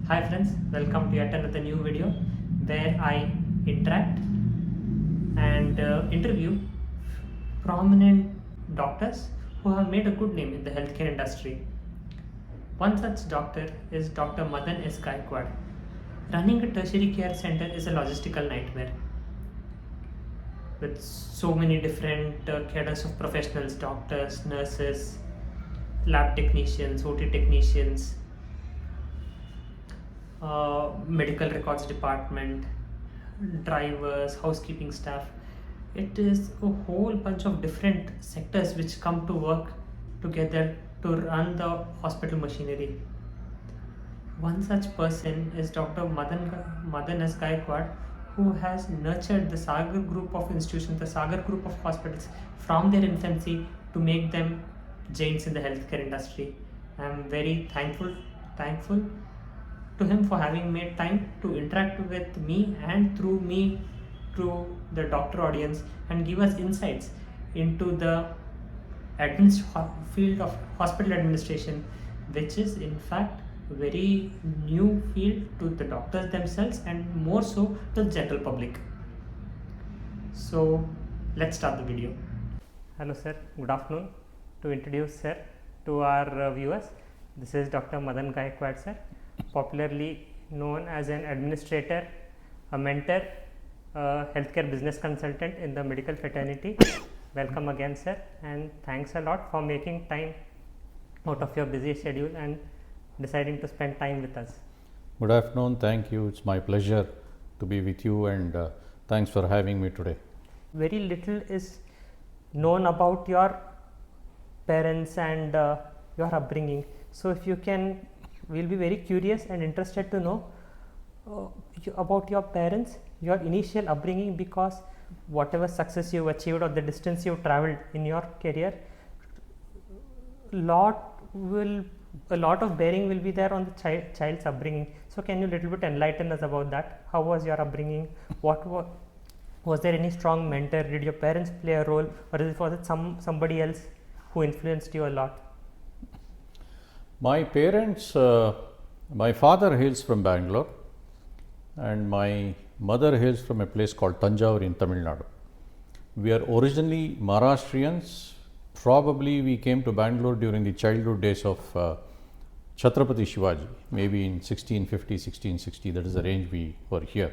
Hi friends, welcome to yet another new video where I interact and interview prominent doctors who have made a good name in the healthcare industry. One such doctor is Dr. Madan S. Gaekwad. Running a tertiary care center is a logistical nightmare with so many different cadres of professionals, doctors, nurses, lab technicians, OT technicians, medical records department, drivers, housekeeping staff. It is a whole bunch of different sectors which come to work together to run the hospital machinery. One such person is Dr. Madan S. Gaekwad, who has nurtured the Sagar Group of institutions, the Sagar Group of hospitals from their infancy to make them giants in the healthcare industry. I am very thankful to him for having made time to interact with me and through me to the doctor audience and give us insights into the field of hospital administration, which is in fact a very new field to the doctors themselves and more so to the general public. So let's start the video. Hello sir, good afternoon. To introduce sir to our viewers, this is Dr. Madan Gaekwad sir, popularly known as an administrator, a mentor, a healthcare business consultant in the medical fraternity. Welcome again sir, and thanks a lot for making time out of your busy schedule and deciding to spend time with us. Good afternoon, thank you. It's my pleasure to be with you, and thanks for having me today. Very little is known about your parents and your upbringing. So if you can, we'll be very curious and interested to know about your parents, your initial upbringing, because whatever success you've achieved or the distance you've traveled in your career, a lot of bearing will be there on the child's upbringing. So can you little bit enlighten us about that? How was your upbringing? Was there any strong mentor? Did your parents play a role, or was it somebody else who influenced you a lot? My parents, my father hails from Bangalore and my mother hails from a place called Tanjavur in Tamil Nadu. We are originally Maharashtrians. Probably we came to Bangalore during the childhood days of Chhatrapati Shivaji, maybe in 1650, 1660, that is the range we were here.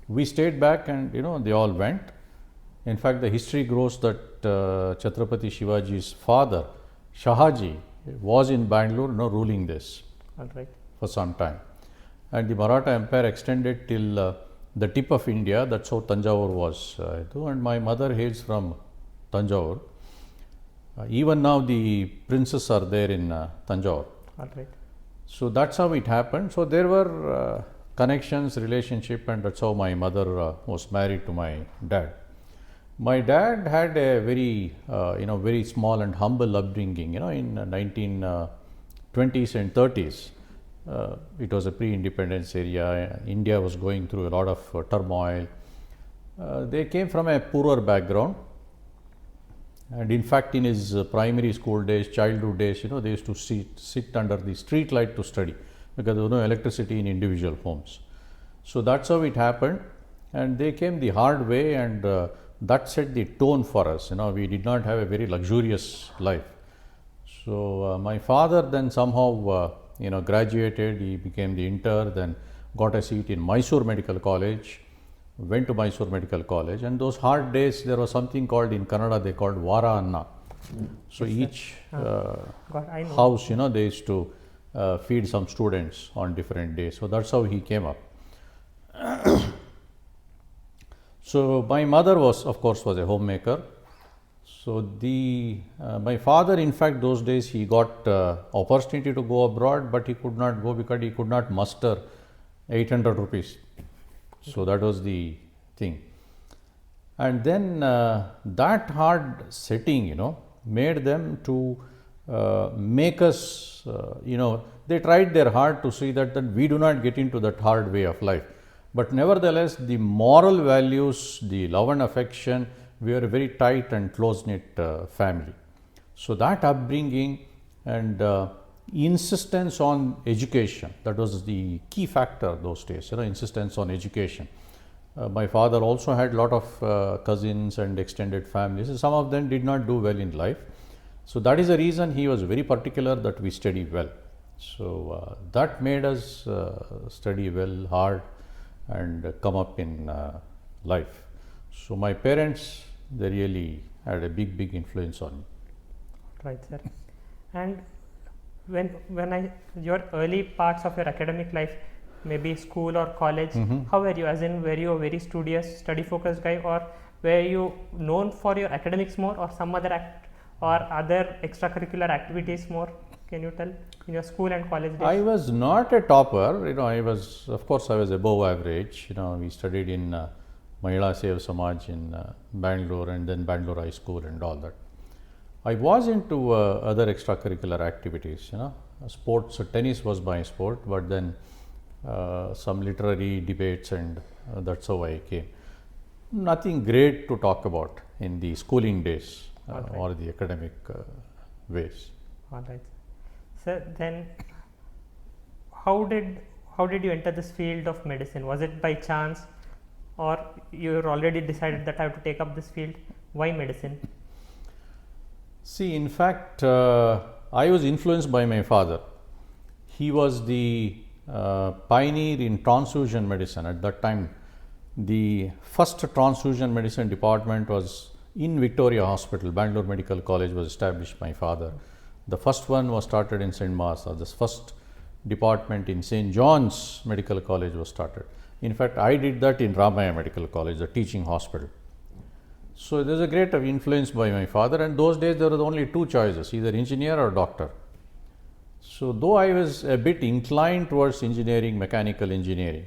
We stayed back and they all went. In fact, the history grows that Chhatrapati Shivaji's father, Shahaji, was in Bangalore ruling this for some time. And the Maratha Empire extended till the tip of India. That's how Tanjavur was. And my mother hails from Tanjavur. Even now the princes are there in Tanjavur. So that's how it happened. So there were connections, relationship, and that's how my mother was married to my dad. My dad had a very very small and humble upbringing. In 1920s and 30s. It was a pre-independence area. India was going through a lot of turmoil. They came from a poorer background, and in fact in his primary school days, childhood days, they used to sit under the street light to study because there was no electricity in individual homes. So that's how it happened, and they came the hard way, and that set the tone for us. We did not have a very luxurious life. So my father then somehow graduated, he became the inter, then got a seat in Mysore Medical College, went to Mysore Medical College, and those hard days, there was something called, in Kannada they called Vara Anna. So each house, they used to feed some students on different days. So that's how he came up. So my mother was a homemaker. So my father, in fact, those days he got opportunity to go abroad, but he could not go because he could not muster 800 rupees. So that was the thing. And then that hard setting, made them to make us, they tried their hard to see that we do not get into that hard way of life. But nevertheless, the moral values, the love and affection, we are a very tight and close-knit family. So that upbringing and insistence on education. That was the key factor those days, insistence on education. My father also had a lot of cousins and extended families. Some of them did not do well in life. So that is the reason he was very particular that we study well. So that made us study well, hard, and come up in life. So my parents, they really had a big influence on me. Right, sir. And your early parts of your academic life, maybe school or college, how were you? As in, were you a very studious, study-focused guy, or were you known for your academics more, or some other other extracurricular activities more? Can you tell in your school and college days? I was not a topper. I was above average. We studied in Mahila Seva Samaj in Bangalore, and then Bangalore High School and all that. I was into other extracurricular activities. Sports. Tennis was my sport, but then some literary debates, and that's how I came. Nothing great to talk about in the schooling days or the academic ways. All right. So then, how did you enter this field of medicine? Was it by chance, or you already decided that I have to take up this field? Why medicine? See, in fact, I was influenced by my father. He was the pioneer in transfusion medicine. At that time, the first transfusion medicine department was in Victoria Hospital. Bangalore Medical College was established by my father. The first one was started in St. Martha. The first department in St. John's Medical College was started. In fact, I did that in Ramaya Medical College, the teaching hospital. So there is a great influence by my father, and those days there were only two choices, either engineer or doctor. So though I was a bit inclined towards engineering, mechanical engineering,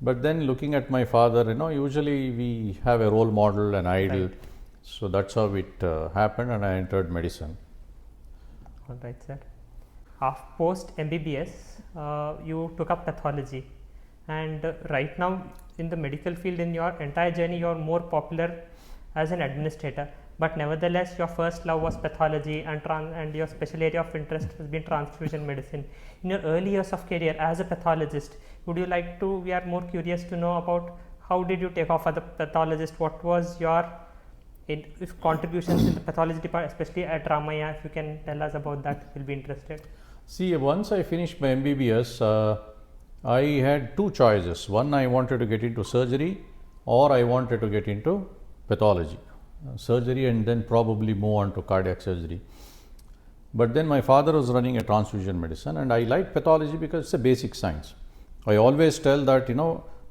but then looking at my father, usually we have a role model, an idol. Right. So that's how it happened, and I entered medicine. All right, sir. Post MBBS, you took up pathology, and right now in the medical field, in your entire journey, you are more popular as an administrator, but nevertheless your first love was pathology, and your special area of interest has been transfusion medicine. In your early years of career as a pathologist, we are more curious to know about how did you take off as a pathologist? What was your contributions in the pathology department, especially at Ramaya? If you can tell us about that, we'll be interested. See, once I finished my MBBS, I had two choices. One, I wanted to get into surgery, or I wanted to get into pathology, surgery, and then probably move on to cardiac surgery. But then my father was running a transfusion medicine, and I like pathology because it's a basic science. I always tell that,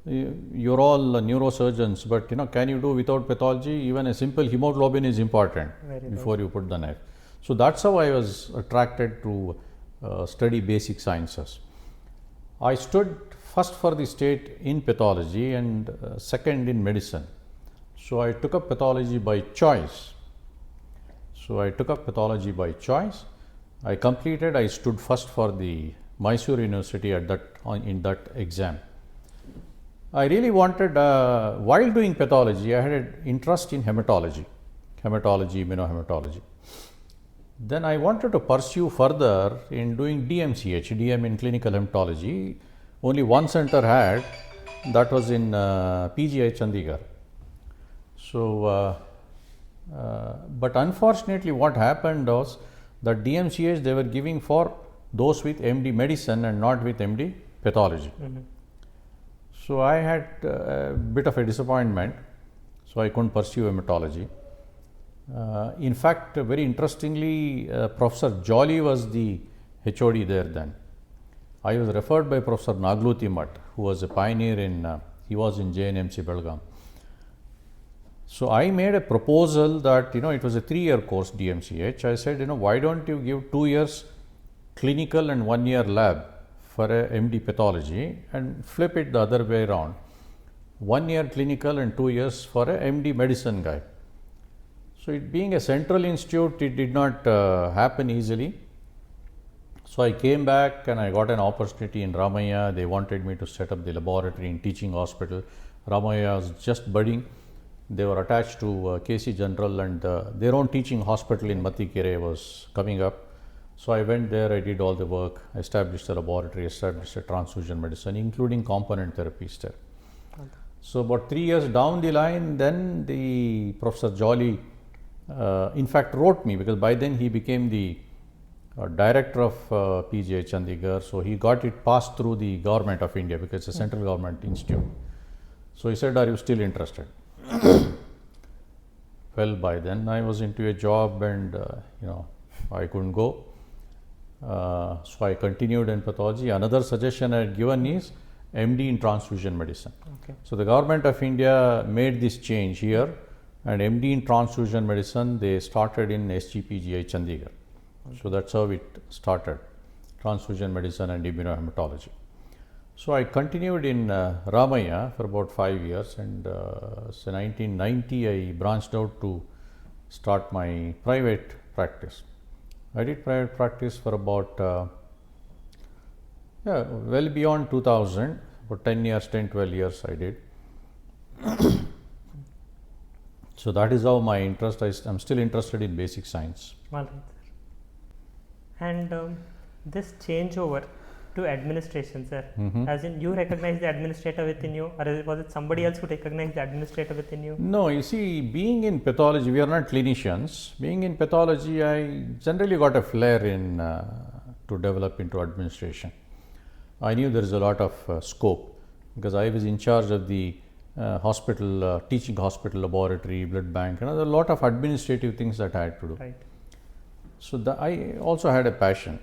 you're all neurosurgeons, but can you do without pathology? Even a simple hemoglobin is important before you put the knife. So that's how I was attracted to study basic sciences. I stood first for the state in pathology and second in medicine. So I took up pathology by choice. I completed, I stood first for the Mysore University in that exam. I really wanted, while doing pathology, I had an interest in hematology, immunohematology. Then I wanted to pursue further in doing DMCH, DM in clinical hematology. Only one center had, that was in PGI Chandigarh. So, but unfortunately what happened was that DMCH they were giving for those with MD medicine and not with MD pathology. So I had a bit of a disappointment, so I couldn't pursue hematology. In fact, very interestingly, Professor Jolly was the HOD there then. I was referred by Professor Nagluti Math, who was a pioneer he was in JNMC Belgaum. So I made a proposal that, it was a 3-year course DMCH. I said, why don't you give 2 years clinical and 1 year lab for a MD pathology and flip it the other way around. 1 year clinical and 2 years for a MD medicine guy. So it being a central institute, it did not happen easily. So I came back and I got an opportunity in Ramaya. They wanted me to set up the laboratory in teaching hospital. Ramaya was just budding. They were attached to KC General, and their own teaching hospital in Matikere was coming up. So I went there, I did all the work, established a laboratory, established a transfusion medicine, including component therapies there. Okay. So about 3 years down the line, then the Professor Jolly, in fact, wrote me, because by then he became the director of PGI Chandigarh. So he got it passed through the government of India, because it's a central government institute. So he said, "Are you still interested?" Well, by then I was into a job, and I couldn't go. So I continued in pathology. Another suggestion I had given is MD in transfusion medicine. Okay. So the government of India made this change here, and MD in transfusion medicine they started in SGPGI Chandigarh. Okay. So that's how it started, transfusion medicine and immunohematology. So I continued in Ramaya for about 5 years, and so 1990 I branched out to start my private practice. I did private practice for about well beyond 2000, for 10 years, 10, 12 years I did. So that is how my interest, I'm still interested in basic science. All right, sir. And this changeover to administration, sir, as in you recognize the administrator within you, or was it somebody else who recognized the administrator within you? No, you see, being in pathology, we are not clinicians. Being in pathology, I generally got a flair in to develop into administration. I knew there is a lot of scope, because I was in charge of the hospital, teaching hospital laboratory, blood bank, and a lot of administrative things that I had to do. Right. So I also had a passion.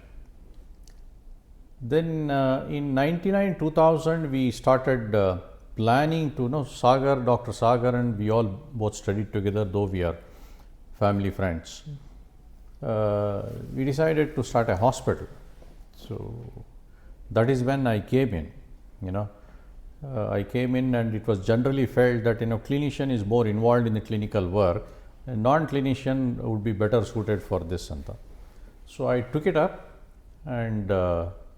Then in 99, 2000, we started planning to know Sagar, Dr. Sagar, and we all both studied together, though we are family friends. We decided to start a hospital. So that is when I came in. I came in, and it was generally felt that clinician is more involved in the clinical work, and non-clinician would be better suited for this and that. So I took it up, and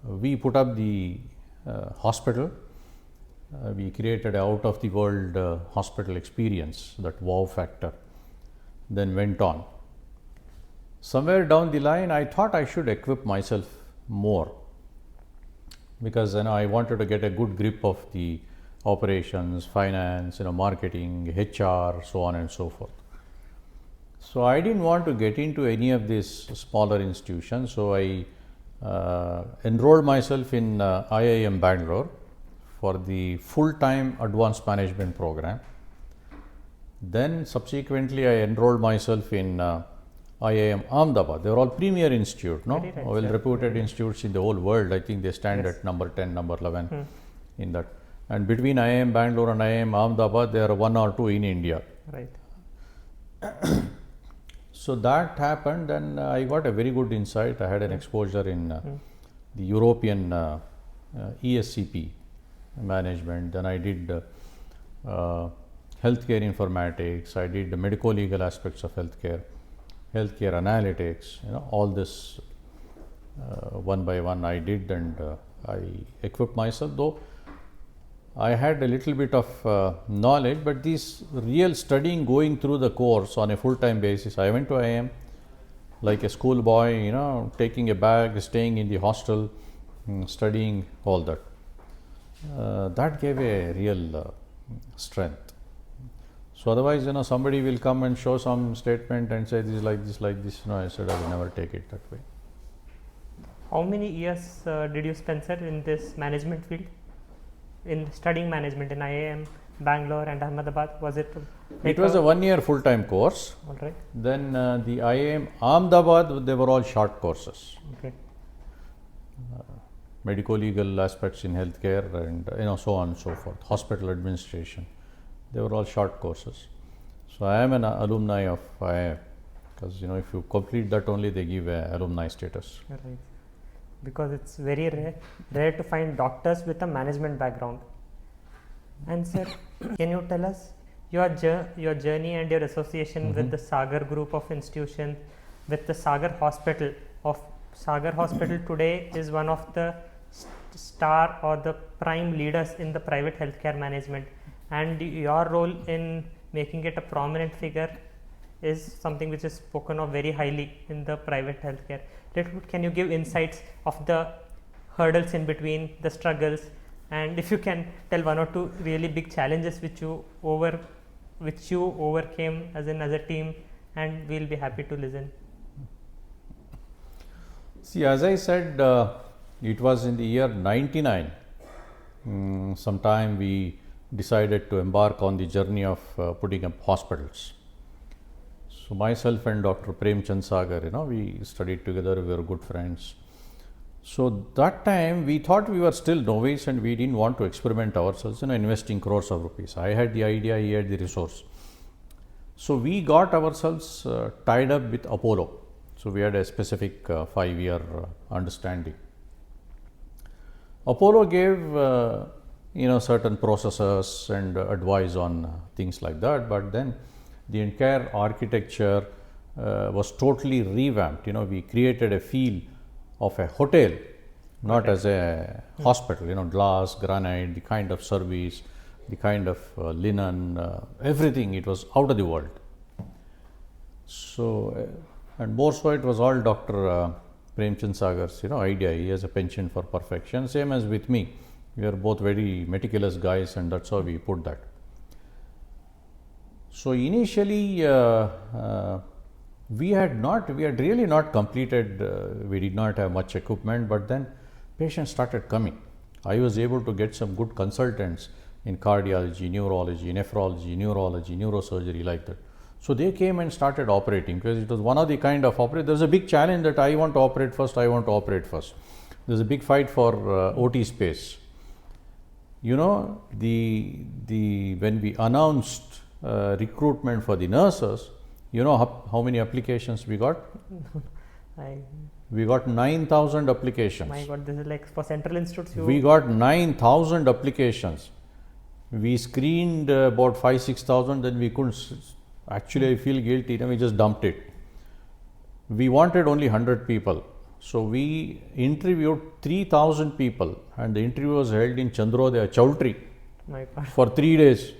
we put up the hospital. We created an out of the world hospital experience, that wow factor. Then went on. Somewhere down the line, I thought I should equip myself more, because I wanted to get a good grip of the operations, finance, marketing, HR, so on and so forth. So I didn't want to get into any of these smaller institutions. So I enrolled myself in IIM Bangalore for the full-time advanced management program. Then subsequently I enrolled myself in IIM Ahmedabad. They are all premier institute, no? Right, Well reputed institutes in the whole world. I think they stand Yes. at number 10, number 11 in that. And between IIM Bangalore and IIM Ahmedabad, there are 1 or 2 in India. Right. So that happened, and I got a very good insight. I had an exposure in the European ESCP management. Then I did healthcare informatics. I did the medico-legal aspects of healthcare analytics. All this one by one I did, and I equipped myself. Though I had a little bit of knowledge, but this real studying, going through the course on a full-time basis, I went to IIM like a schoolboy, taking a bag, staying in the hostel, studying all that. That gave a real strength. So otherwise, somebody will come and show some statement and say this is like this, like this. I said I will never take it that way. How many years did you spend, sir, in this management field? In studying management in IIM Bangalore and Ahmedabad? Was it? It was a 1-year full-time course. All right. Then the IIM Ahmedabad, they were all short courses. Okay. Medico-legal aspects in healthcare, and so on and so forth. Hospital administration, they were all short courses. So I am an alumni of IIM, because if you complete that only, they give a alumni status. Right. Because it's very rare to find doctors with a management background. And sir, can you tell us your journey and your association with the Sagar Group of institutions, with the Sagar Hospital? Sagar Hospital today is one of the star or the prime leaders in the private healthcare management, and your role in making it a prominent figure is something which is spoken of very highly in the private healthcare. Can you give insights of the hurdles in between, the struggles, and if you can tell one or two really big challenges which you overcame as a team, and we'll be happy to listen. See, as I said, it was in the year 99. Sometime we decided to embark on the journey of putting up hospitals. So myself and Dr. Premchand Sagar, we studied together, we were good friends. So that time we thought we were still novice and we didn't want to experiment ourselves, investing crores of rupees. I had the idea, he had the resource. So we got ourselves tied up with Apollo. So we had a specific 5-year understanding. Apollo gave certain processes and advice on things like that, but then the entire architecture was totally revamped. We created a feel of a hotel, not as a hospital. Glass, granite, the kind of service, the kind of linen, everything. It was out of the world. So and more so, it was all Dr. Premchand Sagar's idea. He has a penchant for perfection. Same as with me. We are both very meticulous guys, and that's how we put that. So initially, we had really not completed. We did not have much equipment, but then patients started coming. I was able to get some good consultants in cardiology, neurology, nephrology, neurology, neurosurgery, like that. So they came and started operating, because it was one of the kind of operate. There's a big challenge that I want to operate first. There's a big fight for OT space. When we announced recruitment for the nurses, how many applications we got? We got 9,000 applications. My God, this is like for Central Institutes. We got 9,000 applications. We screened about 5,000-6,000. Then we couldn't. Actually, I feel guilty. We just dumped it. We wanted only 100 people. So we interviewed 3,000 people, and the interview was held in Chandrodaya, Chowtry, for 3 days.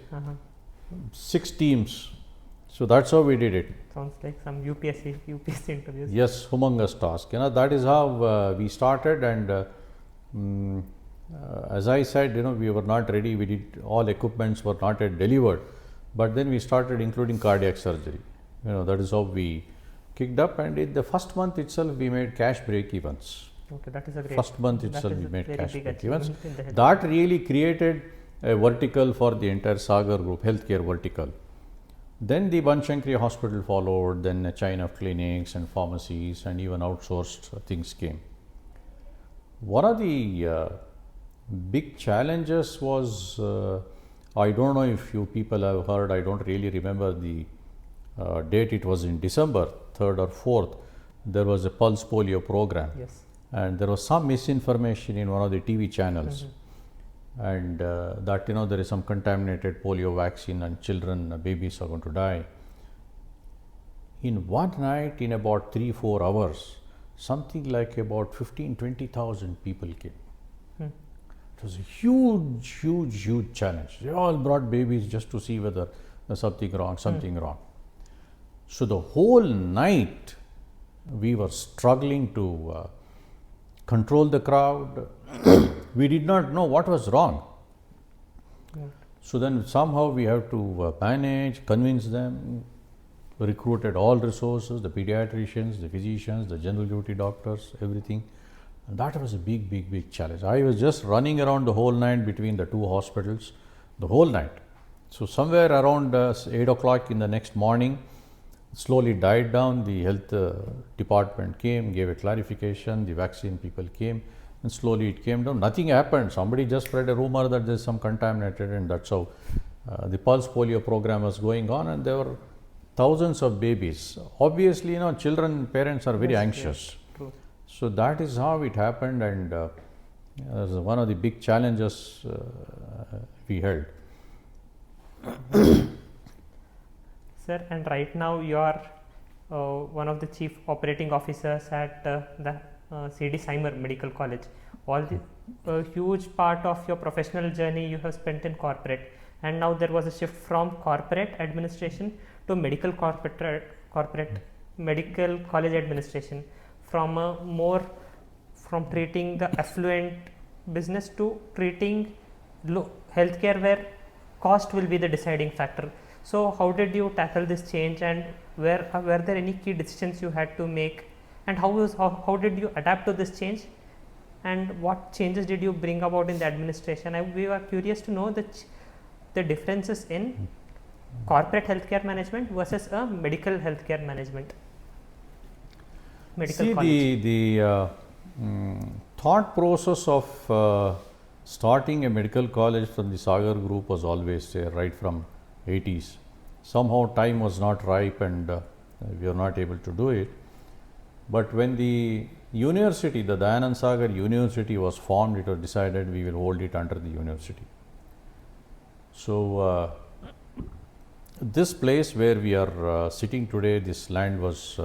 6 teams. So that's how we did it. Sounds like some UPSC interviews. Yes, humongous task. That is how we started, and as I said, we were not ready. We did all equipments were not yet delivered, but then we started including cardiac surgery. That is how we kicked up, and in the first month itself we made cash break evens. Okay, that is a great. First month itself we made cash break evens. That really created a vertical for the entire Sagar Group, healthcare vertical. Then the Banashankari Hospital followed, then a chain of clinics and pharmacies, and even outsourced things came. One of the big challenges was, I don't know if you people have heard, I don't really remember the date, it was in December 3rd or 4th, there was a pulse polio program. Yes. And there was some misinformation in one of the TV channels. And that there is some contaminated polio vaccine and children, babies are going to die. In one night, in about 3-4 hours, something like about 15,000-20,000 people came. It was a huge challenge. They all brought babies just to see whether there's something wrong. So the whole night we were struggling to control the crowd. We did not know what was wrong. So then somehow we have to manage, convince them, recruited all resources, the pediatricians, the physicians, the general duty doctors, everything. And that was a big challenge. I was just running around the whole night between the 2 hospitals, the whole night. So somewhere around 8 o'clock in the next morning, slowly died down. The health department came, gave a clarification, the vaccine people came, and slowly it came down. Nothing happened. Somebody just spread a rumor that there's some contaminated, and that's how the pulse polio program was going on, and there were thousands of babies. Obviously, children, parents are very anxious. True. So that is how it happened, and was one of the big challenges we held. Sir, and right now you are one of the chief operating officers at the C.D. Seimer Medical College. A huge part of your professional journey you have spent in corporate, and now there was a shift from corporate administration to medical corporate medical college administration, from treating the affluent business to treating healthcare where cost will be the deciding factor. So how did you tackle this change, and were there any key decisions you had to make, and how did you adapt to this change, and what changes did you bring about in the administration? We were curious to know the differences in corporate healthcare management versus a medical healthcare management. Medical college. The thought process of starting a medical college from the Sagar Group was always there, right from 80s. Somehow time was not ripe and we were not able to do it. But when the university, the Dayanand Sagar University was formed, it was decided we will hold it under the university. So this place where we are sitting today, this land was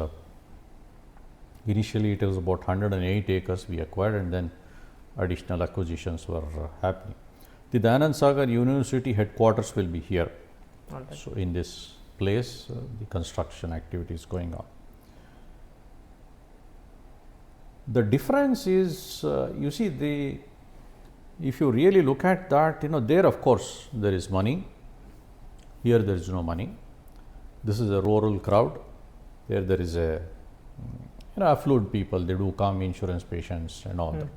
initially it was about 108 acres we acquired, and then additional acquisitions were happening. The Dayanand Sagar University headquarters will be here. All right. So in this place the construction activity is going on. The difference is you see, if you really look at that, there of course there is money. Here there is no money. This is a rural crowd. There is a affluent people, they do come, insurance patients and all that.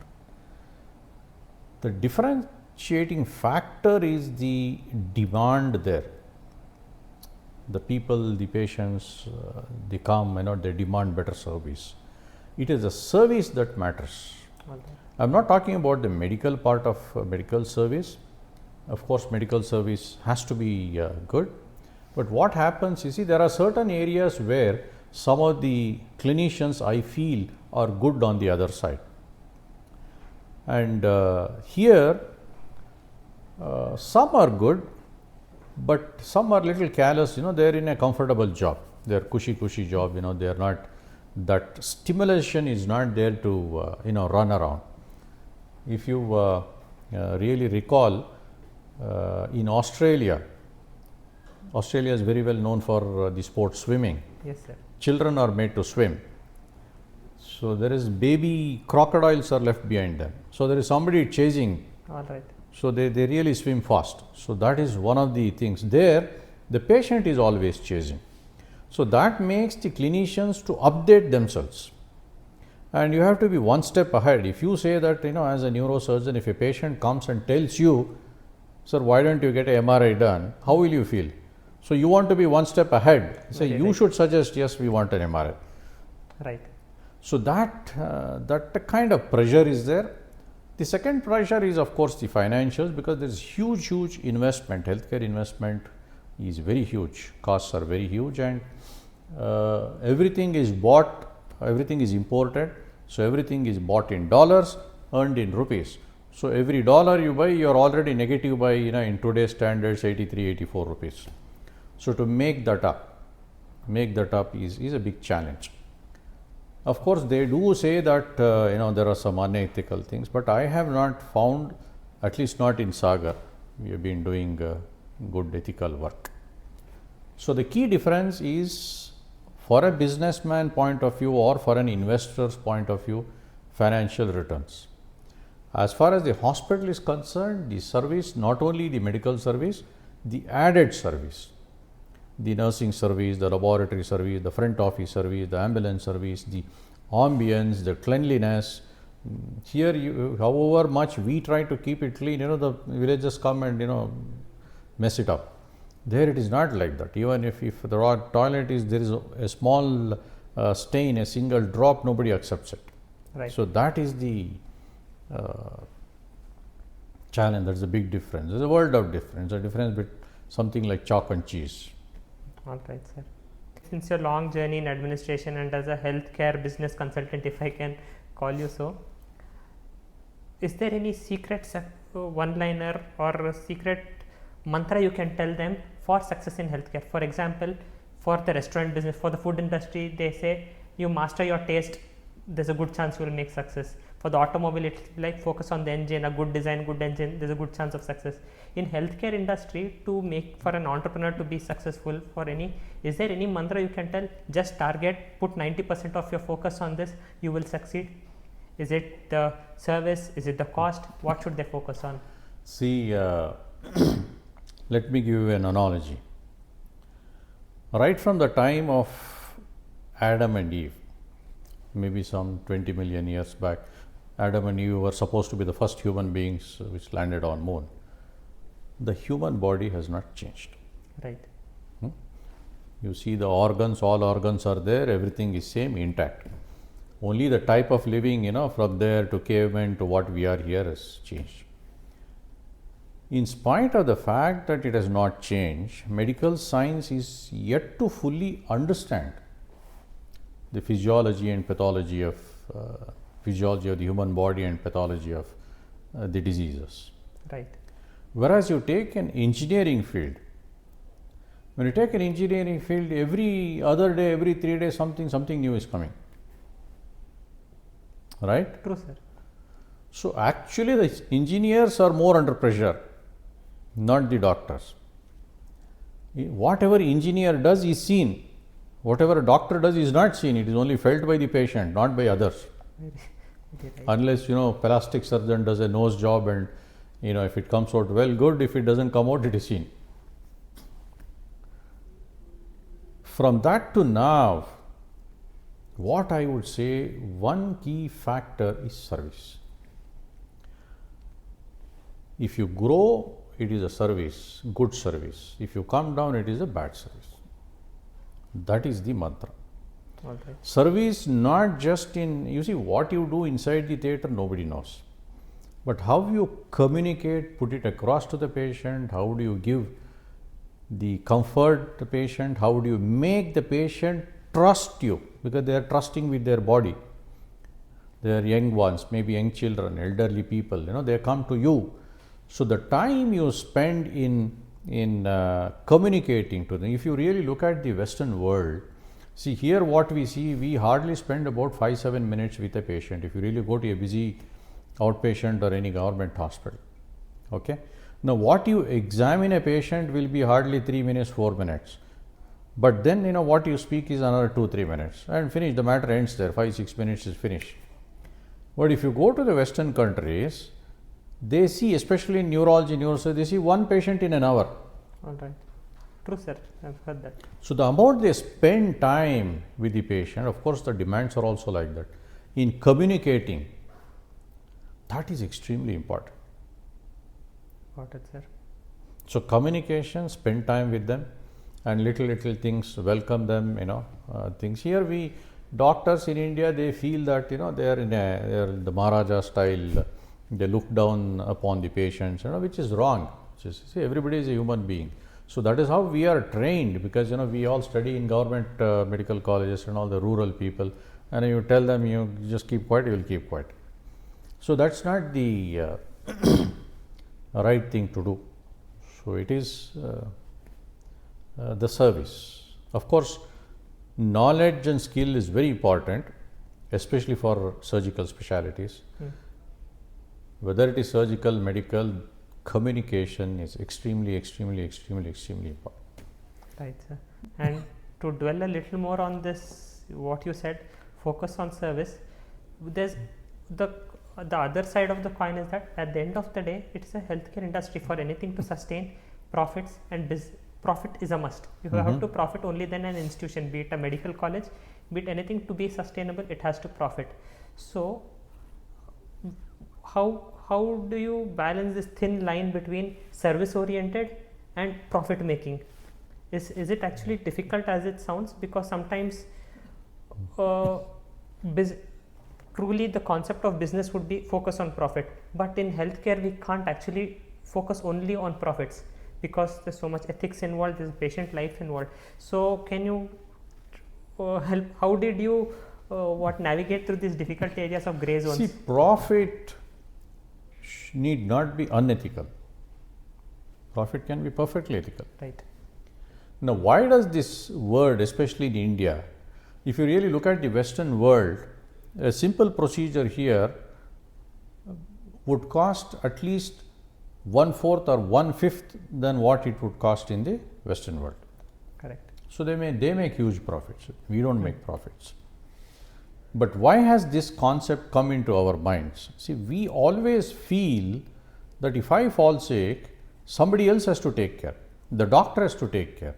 The differentiating factor is the demand there. The people, the patients, they come, they demand better service. It is a service that matters. Okay. I am not talking about the medical part of medical service. Of course, medical service has to be good. But what happens, you see, there are certain areas where some of the clinicians I feel are good on the other side. And here, some are good, but some are little careless, they are in a comfortable job. They are cushy job, they are not, that stimulation is not there to, run around. If you really recall, in Australia is very well known for the sport swimming. Yes, sir. Children are made to swim. So there is baby crocodiles are left behind them. So there is somebody chasing. All right. So they really swim fast. So that is one of the things. There, the patient is always chasing. So that makes the clinicians to update themselves. And you have to be one step ahead. If you say that, as a neurosurgeon, if a patient comes and tells you, sir, why don't you get an MRI done? How will you feel? So you want to be one step ahead. Say, Okay, you right. should suggest, yes, we want an MRI. Right. So that kind of pressure is there. The second pressure is of course the financials, because there is huge investment. Healthcare investment is very huge. Costs are very huge, and everything is bought, everything is imported. So everything is bought in dollars, earned in rupees. So every dollar you buy, you are already negative by, in today's standards, 83, 84 rupees. So to make that up is a big challenge. Of course, they do say that there are some unethical things, but I have not found, at least not in Sagar, we have been doing good ethical work. So the key difference is, for a businessman point of view or for an investor's point of view, financial returns. As far as the hospital is concerned, the service, not only the medical service, the added service, the nursing service, the laboratory service, the front office service, the ambulance service, the ambience, the cleanliness. Here, however much we try to keep it clean, the villagers come and, mess it up. There it is not like that. Even if the toilet is, there is a small stain, a single drop, nobody accepts it. Right. So that is the challenge. That's a big difference. There's a world of difference. A difference between something like chalk and cheese. All right, sir. Since your long journey in administration and as a healthcare business consultant, if I can call you so, is there any secret one-liner or a secret mantra you can tell them for success in healthcare? For example, for the restaurant business, for the food industry, they say you master your taste, there's a good chance you will make success. For the automobile, it's like focus on the engine, a good design, good engine, there's a good chance of success. In healthcare industry, to make for an entrepreneur to be successful for any, is there any mantra you can tell? Just target, put 90% of your focus on this, you will succeed. Is it the service? Is it the cost? What should they focus on? See, let me give you an analogy. Right from the time of Adam and Eve, maybe some 20 million years back, Adam and Eve were supposed to be the first human beings which landed on moon. The human body has not changed. Right. You see the organs, all organs are there, everything is same, intact. Only the type of living, from there to cavemen to what we are here has changed. In spite of the fact that it has not changed, medical science is yet to fully understand the physiology and pathology of physiology of the human body and pathology of the diseases. Right. Whereas you take an engineering field, when you take an engineering field, every other day, every 3 days, something new is coming. Right? True, sir. So actually the engineers are more under pressure, not the doctors. Whatever engineer does is seen. Whatever a doctor does is not seen. It is only felt by the patient, not by others. Right. Unless, plastic surgeon does a nose job and, if it comes out well, good. If it doesn't come out, it is seen. From that to now, what I would say, one key factor is service. If you grow, it is a service, good service. If you come down, it is a bad service. That is the mantra. All right. Service not just in, you see, what you do inside the theatre, nobody knows. But how you communicate, put it across to the patient, how do you give the comfort to the patient, how do you make the patient trust you, because they are trusting with their body. They are young ones, maybe young children, elderly people, they come to you. So the time you spend in communicating to them, if you really look at the Western world, see here what we see, we hardly spend about 5-7 minutes with a patient. If you really go to a busy outpatient or any government hospital, okay. Now what you examine a patient will be hardly 3 minutes, 4 minutes. But then, what you speak is another 2-3 minutes and finish, the matter ends there, 5-6 minutes is finished. But if you go to the Western countries, they see, especially in neurology, neurosurgery, they see one patient in an hour. All right. True, sir. I've heard that. So the amount they spend time with the patient, of course, the demands are also like that. In communicating, that is extremely important. Got it, sir. So communication, spend time with them, and little things, welcome them, things. Here doctors in India, they feel that, they are they're in the Maharaja style, they look down upon the patients, which is wrong. See, everybody is a human being. So that is how we are trained, because, we all study in government medical colleges and all the rural people, and you tell them, you just keep quiet, you will keep quiet. So that's not the right thing to do. So it is the service. Of course, knowledge and skill is very important, especially for surgical specialties. Whether it is surgical, medical, communication is extremely important. Right, sir. And to dwell a little more on this, what you said, focus on service. There's the other side of the coin is that at the end of the day, it's a healthcare industry. For anything to sustain profits and profit is a must. You have to profit, only then an institution, be it a medical college, be it anything, to be sustainable, it has to profit. So how do you balance this thin line between service oriented and profit making? Is it actually difficult as it sounds? Because sometimes truly the concept of business would be focus on profit, but in healthcare we can't actually focus only on profits, because there's so much ethics involved, there's patient life involved. So can you help, how did you navigate through these difficult areas of gray zones? See, profit need not be unethical. Profit can be perfectly ethical. Right. Now, why does this word, especially in India, if you really look at the Western world, a simple procedure here, would cost at least 1/4 or 1/5 than what it would cost in the Western world. Correct. So they make huge profits. We don't make profits. But why has this concept come into our minds? See, we always feel that if I fall sick, somebody else has to take care. The doctor has to take care.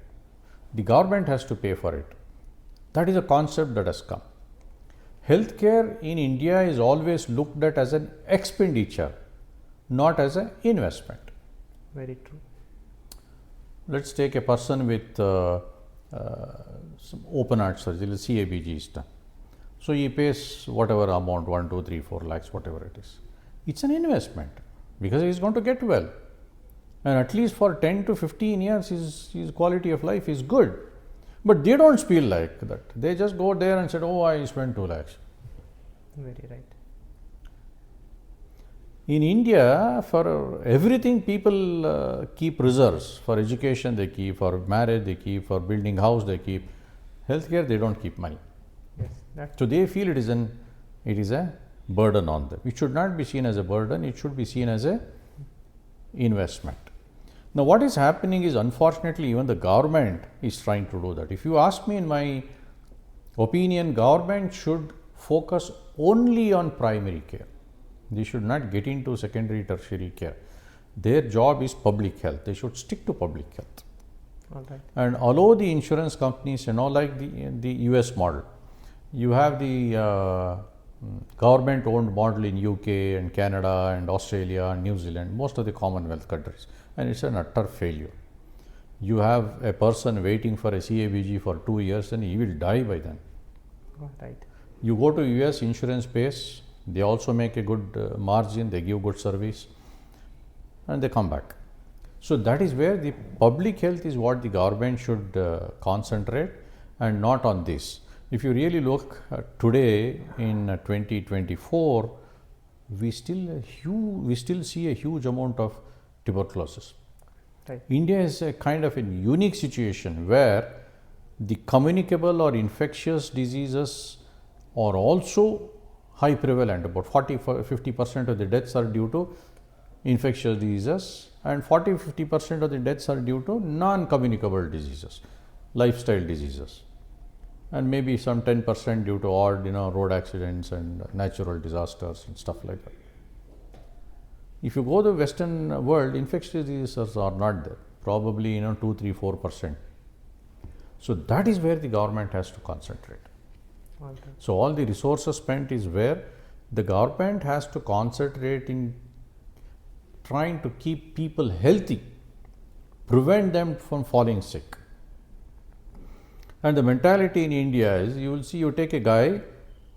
The government has to pay for it. That is a concept that has come. Healthcare in India is always looked at as an expenditure, not as an investment. Very true. Let's take a person with some open heart surgery, CABG is done. So he pays whatever amount, 1, 2, 3, 4 lakhs, whatever it is. It's an investment because he is going to get well. And at least for 10 to 15 years, his quality of life is good. But they don't feel like that. They just go there and said, oh, I spent 2 lakhs. Very right. In India, for everything, people keep reserves. For education, they keep. For marriage, they keep. For building house, they keep. Healthcare, they don't keep money. Yes, so they feel it is a burden on them. It should not be seen as a burden. It should be seen as a investment. Now, what is happening is, unfortunately, even the government is trying to do that. If you ask me, in my opinion, government should focus only on primary care. They should not get into secondary, tertiary care. Their job is public health. They should stick to public health. All right. And allow the insurance companies, like the US model. You have the government owned model in UK and Canada and Australia and New Zealand, most of the Commonwealth countries, and it's an utter failure. You have a person waiting for a CABG for 2 years and he will die by then. All right. You go to US, insurance pays, they also make a good margin, they give good service, and they come back. So that is where the public health is what the government should concentrate, and not on this. If you really look today in 2024, we still see a huge amount of tuberculosis. Right. India is a kind of a unique situation where the communicable or infectious diseases are also high prevalent. About 40-50% of the deaths are due to infectious diseases, and 40-50% of the deaths are due to non-communicable diseases, lifestyle diseases, and maybe some 10% due to odd, road accidents and natural disasters and stuff like that. If you go to the Western world, infectious diseases are not there, probably 2, 3, 4%. So that is where the government has to concentrate. All right. So all the resources spent is where the government has to concentrate in trying to keep people healthy, prevent them from falling sick. And the mentality in India is, you will see, you take a guy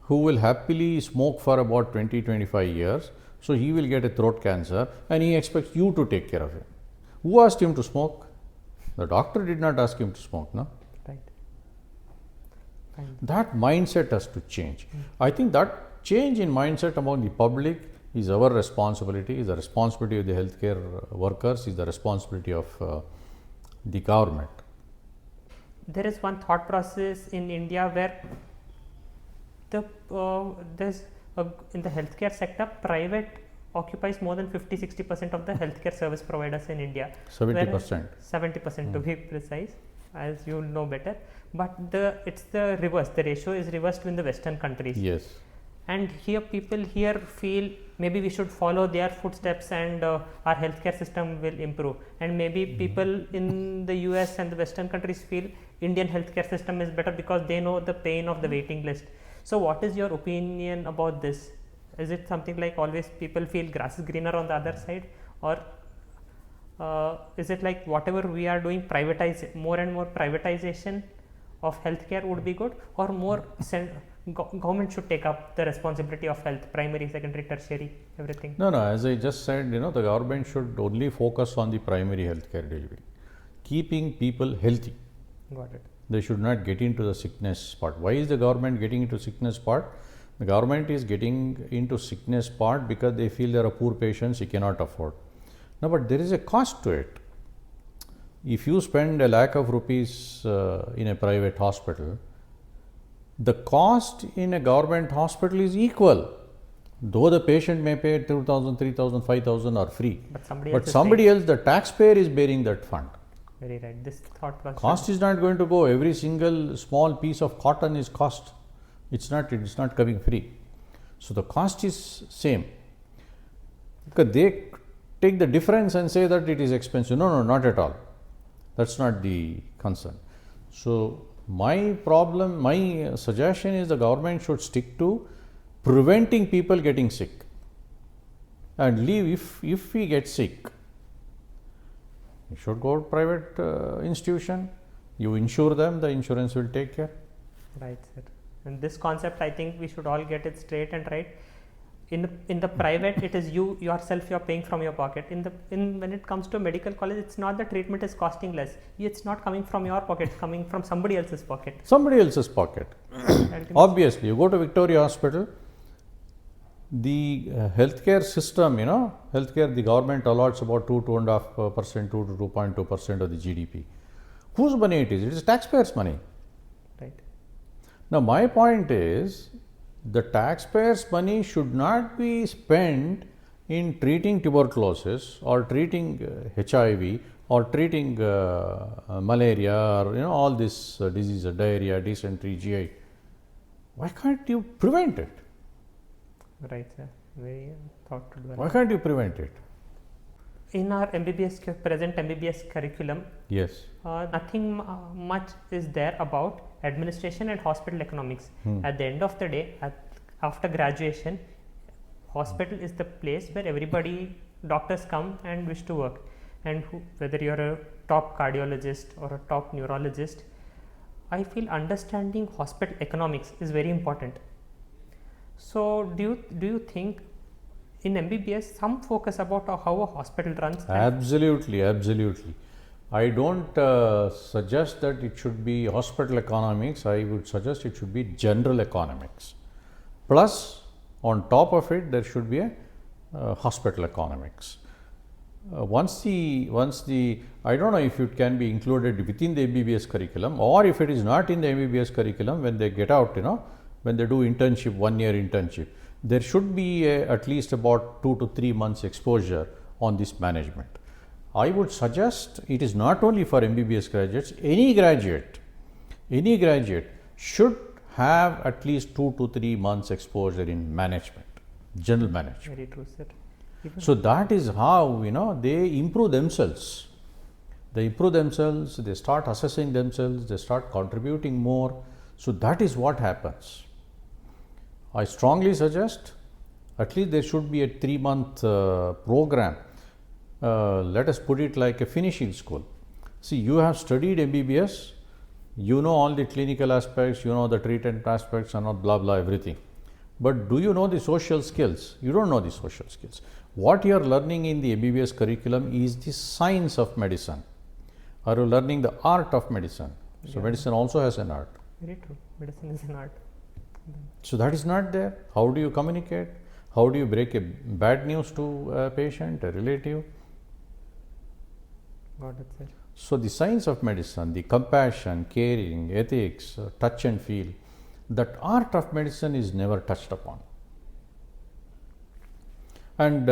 who will happily smoke for about 20-25 years, so he will get a throat cancer and he expects you to take care of him. Who asked him to smoke? The doctor did not ask him to smoke, no? Right. That mindset has to change. I think that change in mindset among the public is our responsibility, is the responsibility of the healthcare workers, is the responsibility of the government. There is one thought process in India where there's in the healthcare sector, private occupies more than 50-60% of the healthcare service providers in India. 70%. 70% to be precise, as you know better. But it's the reverse. The ratio is reversed in the Western countries. Yes. And here people here feel maybe we should follow their footsteps and our healthcare system will improve. And maybe people in the US and the Western countries feel Indian healthcare system is better because they know the pain of the waiting list. So what is your opinion about this? Is it something like always people feel grass is greener on the other side, or is it like whatever we are doing, more and more privatization of healthcare would be good, or more government should take up the responsibility of health, primary, secondary, tertiary, everything? No, as I just said, the government should only focus on the primary healthcare delivery, keeping people healthy. Got it. They should not get into the sickness part. Why is the government getting into sickness part? The government is getting into sickness part because they feel there are poor patients he cannot afford. No, but there is a cost to it. If you spend ₹1 lakh in a private hospital, the cost in a government hospital is equal. Though the patient may pay 2,000, 3,000, 5,000 are free, But somebody but else is somebody paying. else, the taxpayer is bearing that fund. Very right. This thought process. Cost is not going to go. Every single small piece of cotton is cost. It's not coming free. So the cost is same. Because they take the difference and say that it is expensive. No, not at all. That's not the concern. So my suggestion is the government should stick to preventing people getting sick and leave if we get sick. You should go to private institution. You insure them, the insurance will take care. Right, sir. And this concept, I think we should all get it straight and right. In the private, it is you yourself you're paying from your pocket. When it comes to medical college, it's not the treatment is costing less. It's not coming from your pocket, it's coming from somebody else's pocket. Somebody else's pocket. Obviously, you go to Victoria Hospital, the healthcare system, the government allots about 2.5%, 2 to 2.2% of the GDP. Whose money it is? It is taxpayers' money. Right. Now, my point is, the taxpayers' money should not be spent in treating tuberculosis or treating HIV or treating malaria or all these diseases, diarrhea, dysentery, GI. Why can't you prevent it? Right, sir. Very thought to develop. Why can't you prevent it? In our present MBBS curriculum, Yes. nothing much is there about administration and hospital economics. At the end of the day, after graduation, hospital is the place where doctors come and wish to work. And whether you're a top cardiologist or a top neurologist, I feel understanding hospital economics is very important. So, do you think in MBBS some focus about how a hospital runs? Absolutely. I don't suggest that it should be hospital economics. I would suggest it should be general economics. Plus, on top of it, there should be a hospital economics. Once the I don't know if it can be included within the MBBS curriculum, or if it is not in the MBBS curriculum, when they get out, when they do internship, 1 year internship, there should be at least about 2 to 3 months exposure on this management. I would suggest it is not only for MBBS graduates, any graduate should have at least 2 to 3 months exposure in management, general management. Very true, sir. So that is how they improve themselves. They start assessing themselves, they start contributing more. So that is what happens. I strongly suggest at least there should be a 3-month program. Let us put it like a finishing school. See, you have studied MBBS, you know all the clinical aspects, you know the treatment aspects and all blah blah everything. But do you know the social skills? You don't know the social skills. What you are learning in the MBBS curriculum is the science of medicine. Are you learning the art of medicine? So medicine also has an art. Very true. Medicine is an art. So that is not there. How do you communicate? How do you break a bad news to a patient, a relative? Got it, sir. So the science of medicine, the compassion, caring, ethics, touch and feel, that art of medicine is never touched upon. And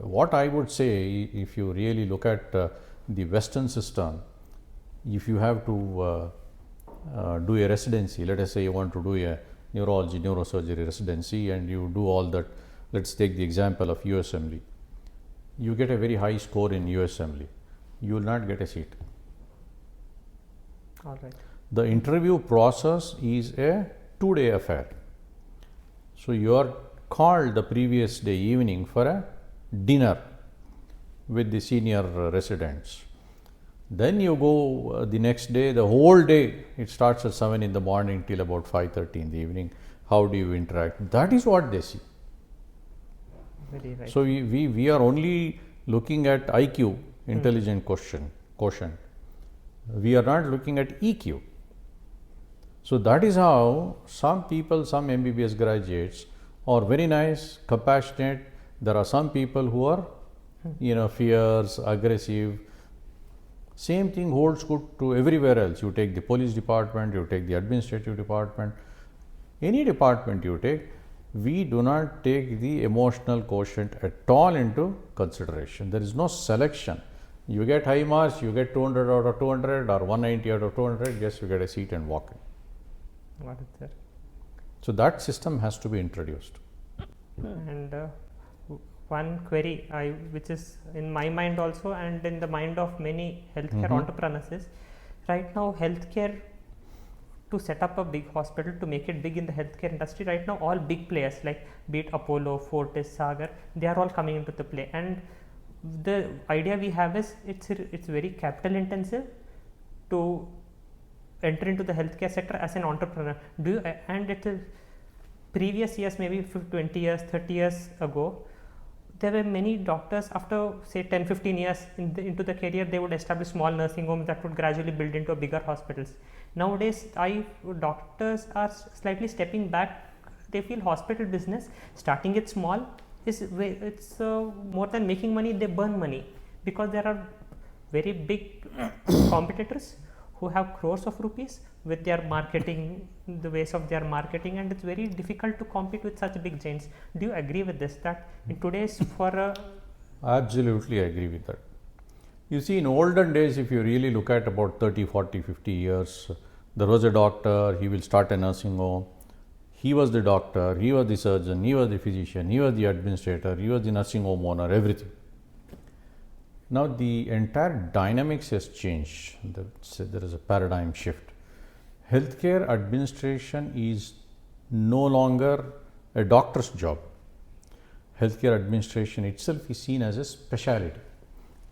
what I would say, if you really look at the Western system, if you have to do a residency, let us say you want to do a neurology, neurosurgery residency, and you do all that. Let's take the example of USMLE. You get a very high score in USMLE. You will not get a seat. All right. The interview process is a 2-day affair. So you are called the previous day evening for a dinner with the senior residents. Then you go the next day, the whole day, it starts at 7 in the morning till about 5:30 in the evening. How do you interact? That is what they see. Very right. So we are only looking at IQ, intelligent quotient. We are not looking at EQ. So that is how some people, some MBBS graduates are very nice, compassionate. There are some people who are, fierce, aggressive. Same thing holds good to everywhere else. You take the police department, you take the administrative department, any department you take, we do not take the emotional quotient at all into consideration. There is no selection. You get high marks, you get 200 out of 200 or 190 out of 200, yes, you get a seat and walk in. Got it, sir. So that system has to be introduced. And one query which is in my mind also and in the mind of many healthcare entrepreneurs is, right now healthcare, to set up a big hospital, to make it big in the healthcare industry, right now all big players like be it Apollo, Fortis, Sagar, they are all coming into the play, and the idea we have is it's very capital intensive to enter into the healthcare sector as an entrepreneur. And it is previous years, maybe 20 years, 30 years ago, there were many doctors after say 10-15 years into the career, they would establish small nursing homes that would gradually build into bigger hospitals. Nowadays doctors are slightly stepping back. They feel hospital business, starting it small, it's more than making money, they burn money, because there are very big competitors who have crores of rupees with their marketing, the ways of their marketing, and it's very difficult to compete with such big giants. Do you agree with this, that in today's Absolutely agree with that. You see, in olden days, if you really look at about 30, 40, 50 years, there was a doctor, he will start a nursing home, he was the doctor, he was the surgeon, he was the physician, he was the administrator, he was the nursing home owner, everything. Now the entire dynamics has changed. There is a paradigm shift. Healthcare administration is no longer a doctor's job. Healthcare administration itself is seen as a specialty.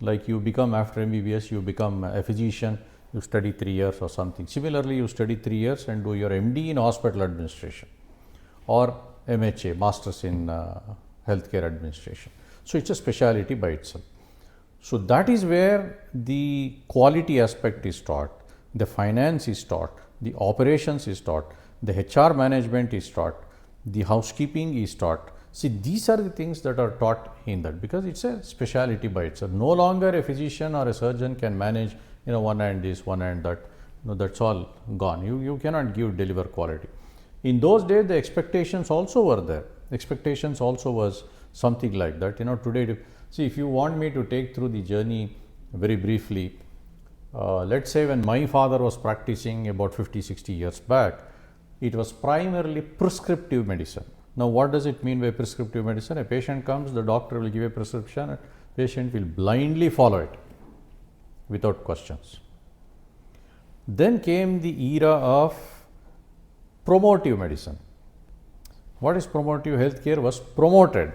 Like you become, after MBBS, you become a physician, you study 3 years or something. Similarly, you study 3 years and do your MD in hospital administration or MHA, Masters in Healthcare Administration. So it's a specialty by itself. So that is where the quality aspect is taught, the finance is taught, the operations is taught, the HR management is taught, the housekeeping is taught. See, these are the things that are taught in that, because it's a specialty by itself. No longer a physician or a surgeon can manage, one hand this, one hand that. No, that's all gone. You cannot deliver quality. In those days, the expectations also were there. Expectations also was something like that. Today, see, if you want me to take through the journey very briefly, let's say when my father was practicing about 50, 60 years back, it was primarily prescriptive medicine. Now, what does it mean by prescriptive medicine? A patient comes, the doctor will give a prescription, and patient will blindly follow it without questions. Then came the era of promotive medicine. What is promotive? Healthcare was promoted